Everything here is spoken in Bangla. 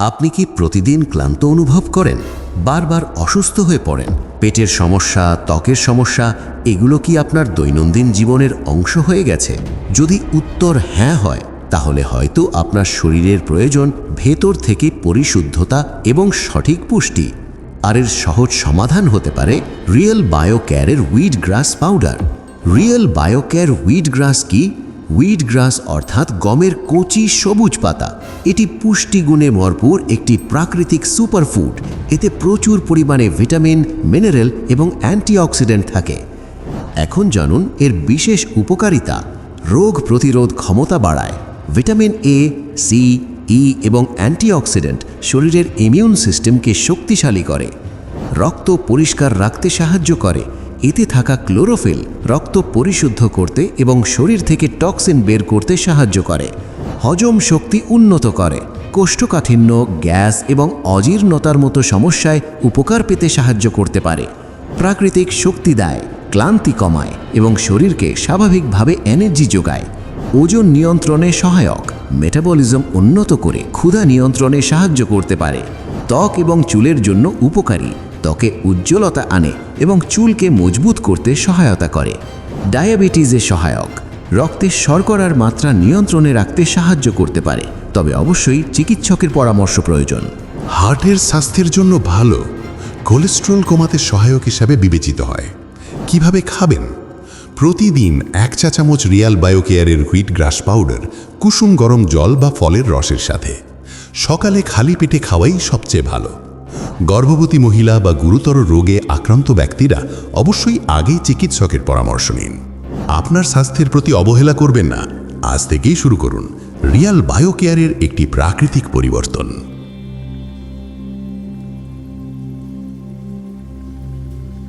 আপনি কি প্রতিদিন ক্লান্ত অনুভব করেন, বারবার অসুস্থ হয়ে পড়েন? পেটের সমস্যা, ত্বকের সমস্যা, এগুলো কি আপনার দৈনন্দিন জীবনের অংশ হয়ে গেছে? যদি উত্তর হ্যাঁ হয়, তাহলে হয়তো আপনার শরীরের প্রয়োজন ভেতর থেকে পরিশুদ্ধতা এবং সঠিক পুষ্টি। আর এর সহজ সমাধান হতে পারে রিয়েল বায়োকেয়ারের হুইট গ্রাস পাউডার। রিয়েল বায়োকেয়ার হুইট গ্রাস কি? হুইট গ্রাস অর্থাৎ গমের কচি সবুজ পাতা। এটি পুষ্টিগুণে ভরপুর একটি প্রাকৃতিক সুপারফুড। এতে প্রচুর পরিমাণে ভিটামিন, মিনারেল এবং অ্যান্টিঅক্সিডেন্ট থাকে। এখন জানুন এর বিশেষ উপকারিতা। রোগ প্রতিরোধ ক্ষমতা বাড়ায়। ভিটামিন এ, সি, ই এবং অ্যান্টিঅক্সিডেন্ট শরীরের ইমিউন সিস্টেমকে শক্তিশালী করে। রক্ত পরিষ্কার রাখতে সাহায্য করে। এতে থাকা ক্লোরোফিল রক্ত পরিশুদ্ধ করতে এবং শরীর থেকে টক্সিন বের করতে সাহায্য করে। হজম শক্তি উন্নত করে। কোষ্ঠকাঠিন্য, গ্যাস এবং অজীর্ণতার মতো সমস্যায় উপকার পেতে সাহায্য করতে পারে। প্রাকৃতিক শক্তি দেয়, ক্লান্তি কমায় এবং শরীরকে স্বাভাবিকভাবে এনার্জি যোগায়। ওজন নিয়ন্ত্রণে সহায়ক, মেটাবলিজম উন্নত করে ক্ষুধা নিয়ন্ত্রণে সাহায্য করতে পারে। ত্বক এবং চুলের জন্য উপকারী, ত্বকে উজ্জ্বলতা আনে এবং চুলকে মজবুত করতে সহায়তা করে। ডায়াবেটিসে সহায়ক, রক্তে শর্করার মাত্রা নিয়ন্ত্রণে রাখতে সাহায্য করতে পারে, তবে অবশ্যই চিকিৎসকের পরামর্শ প্রয়োজন। হার্টের স্বাস্থ্যের জন্য ভালো, কোলেস্টেরল কমাতে সহায়ক হিসাবে বিবেচিত হয়। কিভাবে খাবেন? প্রতিদিন 1 চা চামচ রিয়াল বায়োকেয়ারের হুইট গ্রাস পাউডার কুসুম গরম জল বা ফলের রসের সাথে। সকালে খালি পেটে খাওয়াই সবচেয়ে ভালো। গর্ভবতী মহিলা বা গুরুতর রোগে আক্রান্ত ব্যক্তিরা অবশ্যই আগেই চিকিৎসকের পরামর্শ নিন। আপনার স্বাস্থ্যের প্রতি অবহেলা করবেন না। আজ থেকেই শুরু করুন রিয়াল বায়োকেয়ারের একটি প্রাকৃতিক পরিবর্তন।